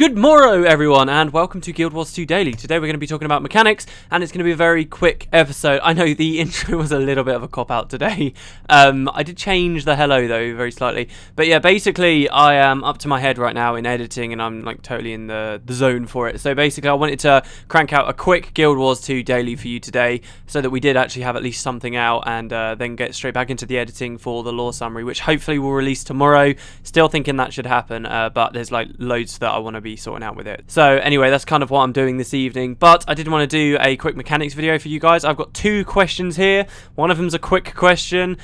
Good morrow, everyone, and welcome to Guild Wars 2 Daily. Today we're going to be talking about mechanics, and it's going to be a very quick episode. I know the intro was a little bit of a cop-out today. I did change the hello, though, very slightly. But yeah, basically, I am up to my head right now in editing, and I'm like totally in the zone for it. So basically, I wanted to crank out a quick Guild Wars 2 Daily for you today, so that we did actually have at least something out, and then get straight back into the editing for the lore summary, which hopefully will release tomorrow. Still thinking that should happen, but there's like loads that I want to be sorting out with it. So anyway, that's kind of what I'm doing this evening, but I did want to do a quick mechanics video for you guys. I've got two questions here. One of them's a quick question.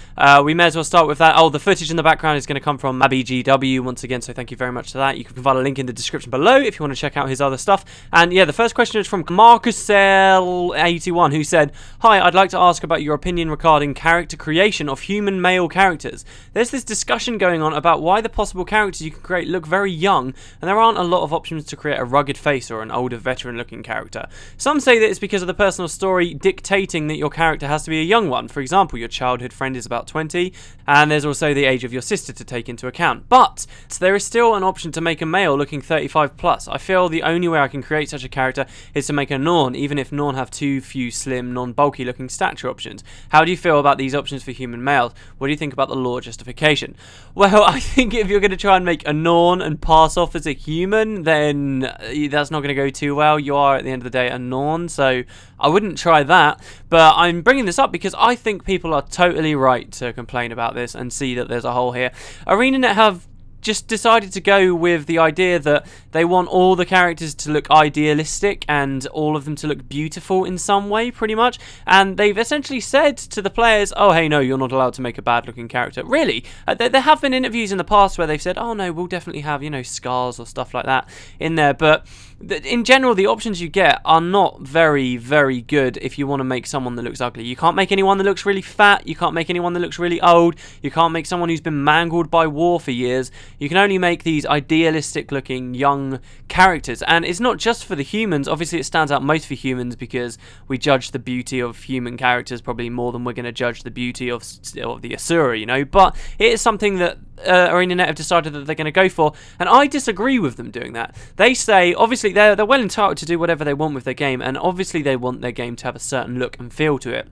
We may as well start with that. Oh, the footage in the background is going to come from ABGW once again, so thank you very much to that. You can find a link in the description below if you want to check out his other stuff. And yeah, the first question is from Marcusel81, who said, "Hi, I'd like to ask about your opinion regarding character creation of human male characters. There's this discussion going on about why the possible characters you can create look very young, and there aren't a lot of options to create a rugged face or an older veteran looking character. Some say that it's because of the personal story dictating that your character has to be a young one. For example, your childhood friend is about 20, and there's also the age of your sister to take into account. But there is still an option to make a male looking 35 plus. I feel the only way I can create such a character is to make a Norn, even if Norn have too few slim, non-bulky looking stature options. How do you feel about these options for human males? What do you think about the lore justification?" Well, I think if you're going to try and make a Norn and pass off as a human, then that's not going to go too well. You are, at the end of the day, a Norn, so I wouldn't try that. But I'm bringing this up because I think people are totally right to complain about this and see that there's a hole here. ArenaNet have just decided to go with the idea that they want all the characters to look idealistic and all of them to look beautiful in some way, pretty much. And they've essentially said to the players, oh, hey, no, you're not allowed to make a bad-looking character. Really? There have been interviews in the past where they've said, oh, no, we'll definitely have, you know, scars or stuff like that in there. But in general, the options you get are not very, very good if you want to make someone that looks ugly. You can't make anyone that looks really fat. You can't make anyone that looks really old. You can't make someone who's been mangled by war for years. You can only make these idealistic-looking young characters. And it's not just for the humans. Obviously, it stands out most for humans because we judge the beauty of human characters probably more than we're going to judge the beauty of the Asura, you know. But it is something that ArenaNet have decided that they're going to go for, and I disagree with them doing that. They say, obviously, they're well entitled to do whatever they want with their game, and obviously they want their game to have a certain look and feel to it.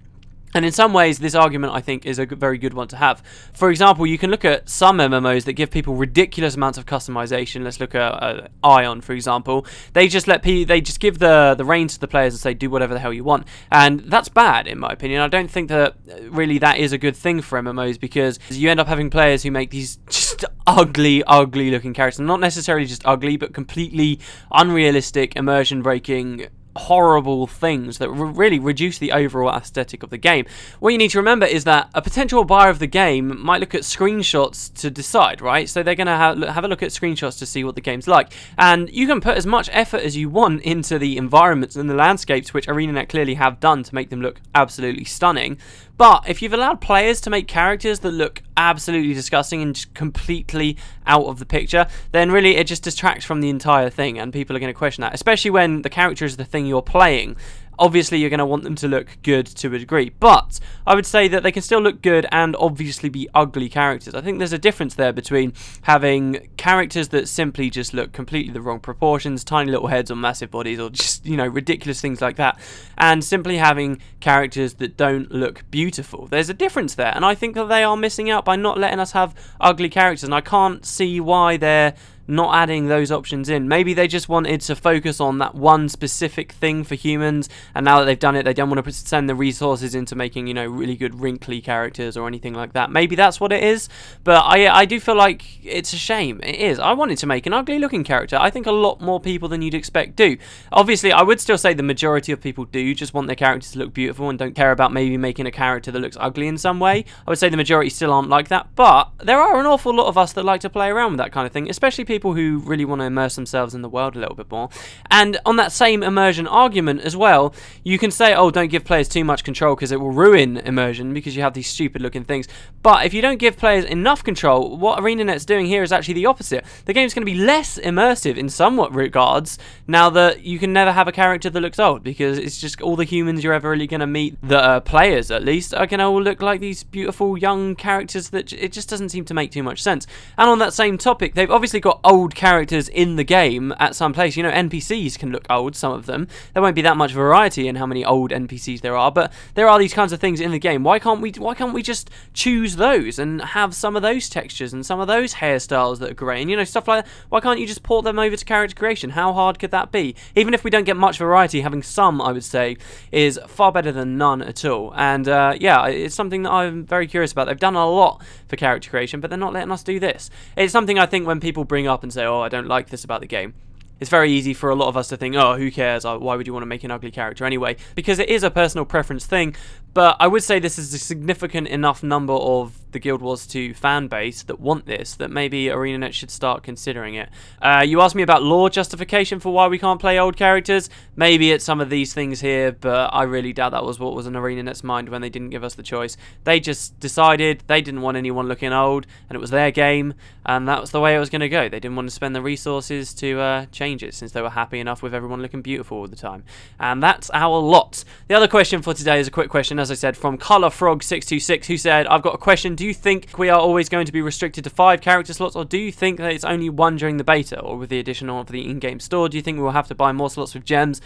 And in some ways, this argument, I think, is a very good one to have. For example, you can look at some MMOs that give people ridiculous amounts of customization. Let's look at Ion, for example. They just give the reins to the players and say, do whatever the hell you want. And that's bad, in my opinion. I don't think that really that is a good thing for MMOs, because you end up having players who make these just ugly looking characters. Not necessarily just ugly, but completely unrealistic, immersion-breaking, horrible things that really reduce the overall aesthetic of the game. What you need to remember is that a potential buyer of the game might look at screenshots to decide, right? So they're going to have a look at screenshots to see what the game's like. And you can put as much effort as you want into the environments and the landscapes, which ArenaNet clearly have done to make them look absolutely stunning. But if you've allowed players to make characters that look absolutely disgusting and just completely out of the picture, then really it just distracts from the entire thing, and people are going to question that, especially when the character is the thing you're playing. Obviously, you're going to want them to look good to a degree, but I would say that they can still look good and obviously be ugly characters. I think there's a difference there between having characters that simply just look completely the wrong proportions, tiny little heads on massive bodies, or just, you know, ridiculous things like that, and simply having characters that don't look beautiful. There's a difference there, and I think that they are missing out by not letting us have ugly characters, and I can't see why they're not adding those options in. Maybe they just wanted to focus on that one specific thing for humans, and now that they've done it, they don't want to send the resources into making, you know, really good wrinkly characters or anything like that. Maybe that's what it is, but I do feel like it's a shame. It is. I wanted to make an ugly looking character. I think a lot more people than you'd expect do. Obviously, I would still say the majority of people do just want their characters to look beautiful and don't care about maybe making a character that looks ugly in some way. I would say the majority still aren't like that, but there are an awful lot of us that like to play around with that kind of thing, especially people who really want to immerse themselves in the world a little bit more. And on that same immersion argument as well, you can say, oh, don't give players too much control because it will ruin immersion because you have these stupid looking things. But if you don't give players enough control, what ArenaNet's doing here is actually the opposite. The game's going to be less immersive in somewhat regards now that you can never have a character that looks old, because it's just all the humans you're ever really going to meet, the players at least, are going to all look like these beautiful young characters that it just doesn't seem to make too much sense. And on that same topic, they've obviously got old characters in the game at some place. You know, NPCs can look old, some of them. There won't be that much variety in how many old NPCs there are, but there are these kinds of things in the game. Why can't we just choose those and have some of those textures and some of those hairstyles that are grey and, you know, stuff like that? Why can't you just port them over to character creation? How hard could that be? Even if we don't get much variety, having some, I would say, is far better than none at all. And yeah, it's something that I'm very curious about. They've done a lot for character creation, but they're not letting us do this. It's something I think when people bring up and say, oh, I don't like this about the game, it's very easy for a lot of us to think, oh, who cares? Why would you want to make an ugly character anyway? Because it is a personal preference thing. But I would say this is a significant enough number of the Guild Wars 2 fan base that want this, that maybe ArenaNet should start considering it. You asked me about lore justification for why we can't play old characters. Maybe it's some of these things here, but I really doubt that was what was in ArenaNet's mind when they didn't give us the choice. They just decided they didn't want anyone looking old, and it was their game, and that was the way it was going to go. They didn't want to spend the resources to change it, since they were happy enough with everyone looking beautiful all the time. And that's our lot. The other question for today is a quick question, as I said, from ColorFrog626, who said, I've got a question. Do you think we are always going to be restricted to 5 character slots, or do you think that it's only 1 during the beta, or with the addition of the in-game store? Do you think we will have to buy more slots with gems?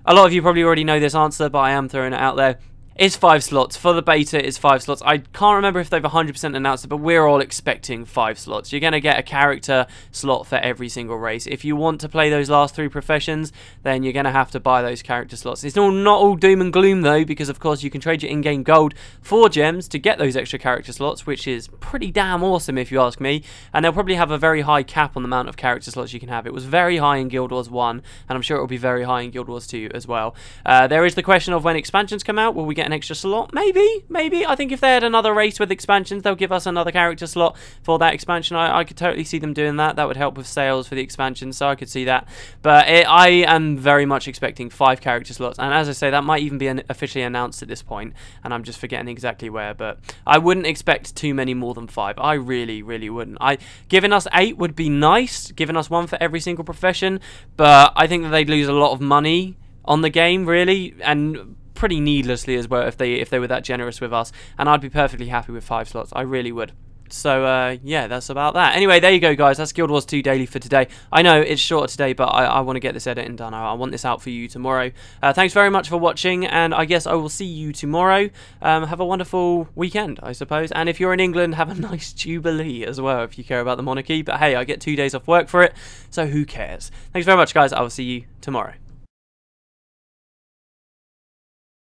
A lot of you probably already know this answer, but I am throwing it out there. It's 5 slots. For the beta, it's 5 slots. I can't remember if they've 100% announced it, but we're all expecting 5 slots. You're going to get a character slot for every single race. If you want to play those last 3 professions, then you're going to have to buy those character slots. It's not all doom and gloom, though, because, of course, you can trade your in-game gold for gems to get those extra character slots, which is pretty damn awesome, if you ask me. And they'll probably have a very high cap on the amount of character slots you can have. It was very high in Guild Wars 1, and I'm sure it will be very high in Guild Wars 2 as well. There is the question of when expansions come out, will we get an extra slot? Maybe. I think if they had another race with expansions, they'll give us another character slot for that expansion. I could totally see them doing that. That would help with sales for the expansion, so I could see that. But I am very much expecting 5 character slots, and as I say, that might even be officially announced at this point, and I'm just forgetting exactly where, but I wouldn't expect too many more than 5. I really wouldn't. Giving us 8 would be nice, giving us 1 for every single profession, but I think that they'd lose a lot of money on the game, really, and pretty needlessly as well if they were that generous with us, and I'd be perfectly happy with 5 slots. I really would. So yeah, that's about that. Anyway, there you go, guys. That's Guild Wars 2 Daily for today. I know it's shorter today, but I want to get this editing done. I want this out for you tomorrow. Thanks very much for watching, and I guess I will see you tomorrow. Have a wonderful weekend, I suppose. And if you're in England, have a nice Jubilee as well, if you care about the monarchy. But hey, I get 2 days off work for it, so who cares? Thanks very much, guys. I will see you tomorrow.